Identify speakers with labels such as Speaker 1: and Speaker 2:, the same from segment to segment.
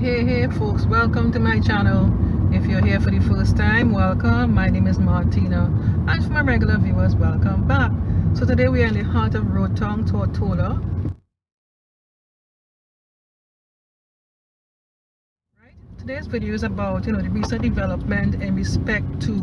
Speaker 1: Hey folks, welcome to my channel. If you're here for the first time, welcome. My name is Martina, and for my regular viewers, welcome back. So today we are in the heart of Road Town, Tortola. Today's video is about the recent development in respect to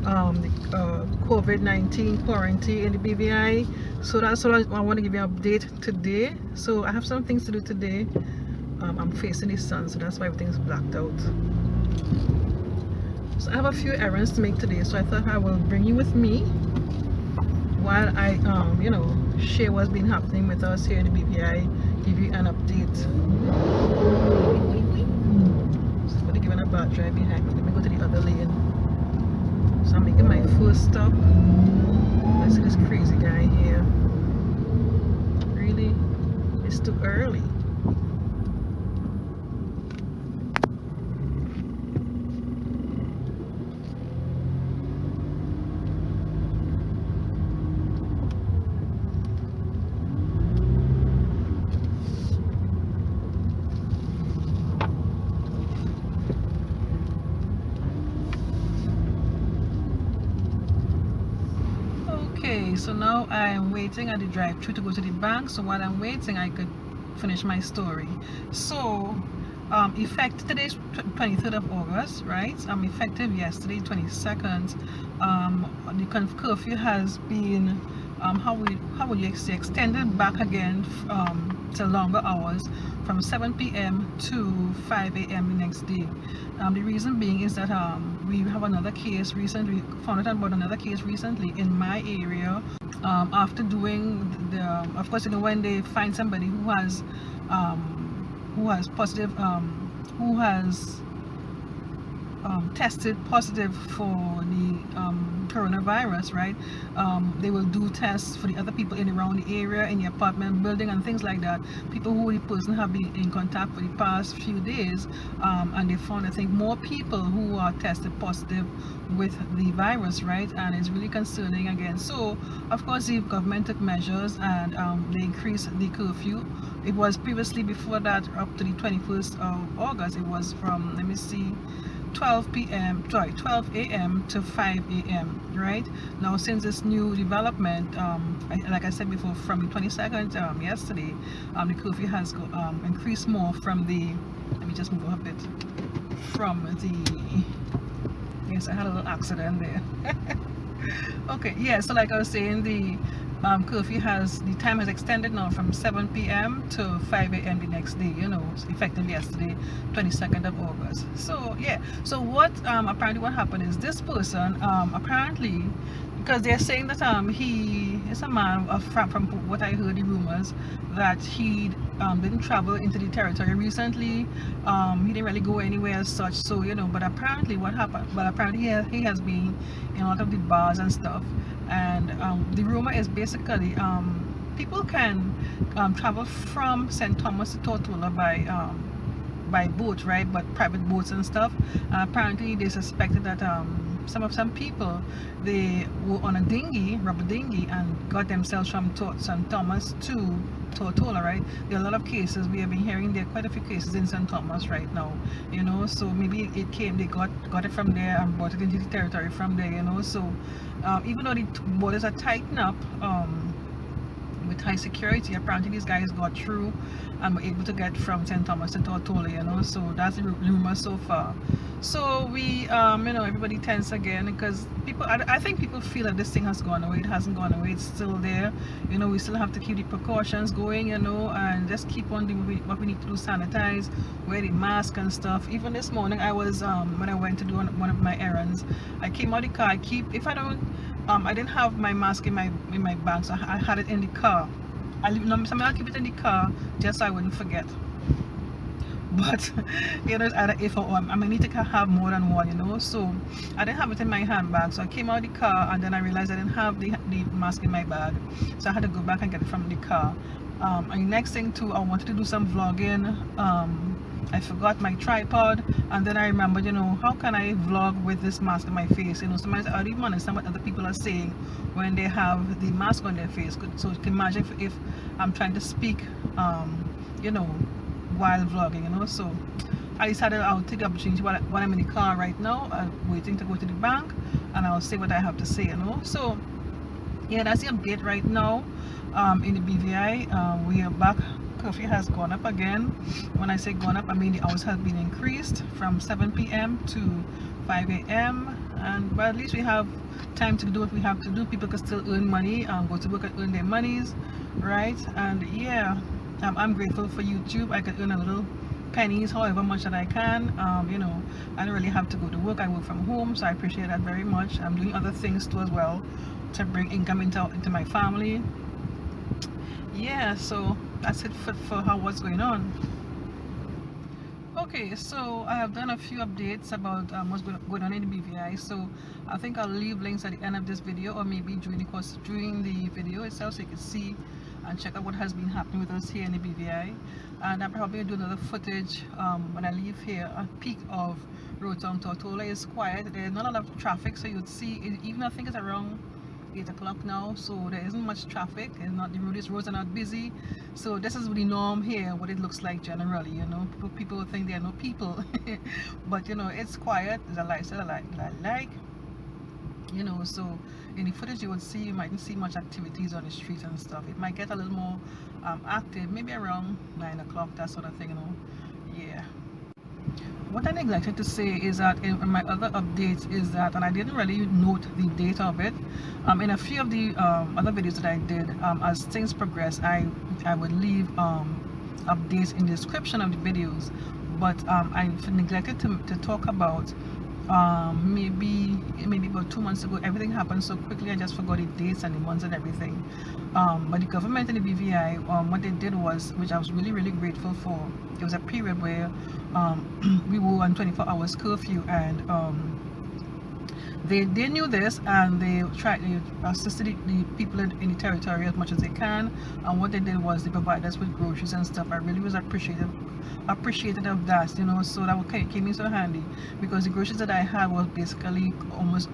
Speaker 1: the COVID-19 quarantine in the BVI. So that's what I want to give you an update today. So I have some things to do today. I'm facing the sun, so that's why everything's blacked out. So I have a few errands to make today, so I thought I will bring you with me while I share what's been happening with us here in the BVI, give you an update. Somebody giving a bad drive behind me. Let me go to the other lane. So I'm making my first stop. I see this crazy guy here. Really? It's too early. Okay, so now I'm waiting at the drive-thru to go to the bank. So while I'm waiting, I could finish my story. So today's 23rd of August, right? Effective yesterday, 22nd. The curfew has been how would you say, extended back again to longer hours from 7 p.m. to 5 a.m. the next day. The reason being is that we have another case recently, found out about another case recently in my area. After doing the, of course, when they find somebody who has positive, who has tested positive for the coronavirus, right? They will do tests for the other people in around the area, in the apartment building and things like that, people who the person have been in contact for the past few days, and they found, I think, more people who are tested positive with the virus, right? And it's really concerning again. So of course the government took measures, and they increased the curfew. It was previously, before that, up to the 21st of August, it was from, let me see, 12 a.m. to 5 a.m. right? Now, since this new development, like I said before, from the 22nd, yesterday, the curfew has increased more from the, let me just move a bit, from the, yes, I had a little accident there. Okay, yeah, so like I was saying, the curfew has, the time has extended now from 7 p.m. to 5 a.m. the next day, effective yesterday, 22nd of August. So yeah, so what apparently what happened is, this person apparently, because they're saying that he is a man from what I heard, the rumors, that he didn't travel into the territory recently. He didn't really go anywhere as such, so but apparently what happened, but apparently he has been in a lot of the bars and stuff. And the rumor is basically people can travel from St. Thomas to Tortola by boat, right? But private boats and stuff. Apparently they suspected that some people, they were on a dinghy, rubber dinghy, and got themselves from St. Thomas to Tortola, right? There are a lot of cases we have been hearing. There are quite a few cases in St. Thomas right now, so maybe it came, they got it from there and brought it into the territory from there, so even though the borders are tightened up with high security, apparently these guys got through and were able to get from St. Thomas to Tortola, so that's the rumor so far. So we everybody tense again, because people, I think people feel that this thing has gone away. It hasn't gone away, it's still there. We still have to keep the precautions going, and just keep on doing what we need to do, sanitize, wear the mask and stuff. Even this morning, I was when I went to do one of my errands, I came out of the car, I didn't have my mask in my bag, so I had it in the car. I'll keep it in the car just so I wouldn't forget. But it's either if or I need to have more than one, so I didn't have it in my handbag, so I came out of the car, and then I realized I didn't have the mask in my bag, so I had to go back and get it from the car. And the next thing too, I wanted to do some vlogging. I forgot my tripod, and then I remembered, how can I vlog with this mask on my face? Sometimes I don't even understand what other people are saying when they have the mask on their face. So you can imagine if I'm trying to speak while vlogging, so I decided I'll take the opportunity while I'm in the car right now, waiting to go to the bank, and I'll say what I have to say, you know. So yeah, that's the update right now. In the BVI, we are back. Curfew has gone up again. When I say gone up, I mean the hours have been increased from 7 p.m. to 5 a.m. But at least we have time to do what we have to do. People can still earn money, go to work and earn their monies, right? And yeah, I'm grateful for YouTube. I can earn a little pennies, however much that I can. You know, I don't really have to go to work. I work from home, so I appreciate that very much. I'm doing other things too as well to bring income into my family. Yeah, so that's it for what's going on. Okay, so I have done a few updates about what's going on in the BVI. So I think I'll leave links at the end of this video, or maybe during the video itself, so you can see and check out what has been happening with us here in the BVI. And I'll probably do another footage when I leave here. A peak of Road Town Tortola is quiet. There's not a lot of traffic, so you'd see even I think it's around 8 o'clock now, so there isn't much traffic, and not the roads are not busy. So this is the norm here, what it looks like generally, you know. People think there are no people but you know, it's quiet. It's a lifestyle that I like, you know. So in the footage you would see, you mightn't see much activities on the streets and stuff. It might get a little more active maybe around 9 o'clock, that sort of thing, you know. Yeah. What I neglected to say is that in my other updates is that, and I didn't really note the date of it, in a few of the other videos that I did, as things progress, I would leave updates in the description of the videos, but I neglected to talk about maybe about 2 months ago. Everything happened so quickly, I just forgot the dates and the months and everything. But the government and the BVI, what they did was, which I was really grateful for, it was a period where we were on 24 hours curfew, and they knew this, and they assisted the people in the territory as much as they can. And what they did was they provided us with groceries and stuff. I really was appreciative of that, you know. So that came in so handy, because the groceries that I had was basically almost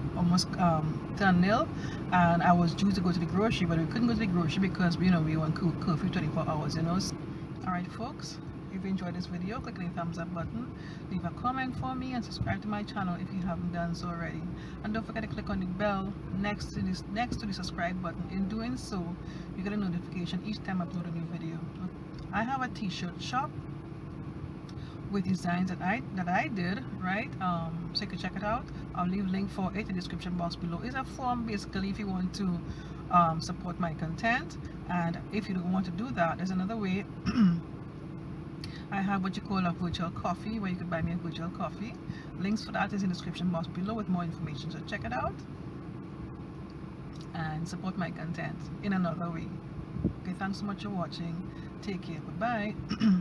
Speaker 1: done nil, and I was due to go to the grocery, but we couldn't go to the grocery because, you know, we were on curfew 24 hours, you know. Alright folks, if you enjoyed this video, click the thumbs up button, leave a comment for me, and subscribe to my channel if you haven't done so already. And don't forget to click on the bell next to the subscribe button. In doing so, you get a notification each time I upload a new video. I have a t-shirt shop with designs that I did, right? So you can check it out. I'll leave a link for it in the description box below. It's a form basically if you want to support my content. And if you don't want to do that, there's another way. I have what you call a virtual coffee, where you can buy me a virtual coffee. Links for that is in the description box below with more information, so check it out and support my content in another way. Okay, thanks so much for watching. Take care. Bye bye.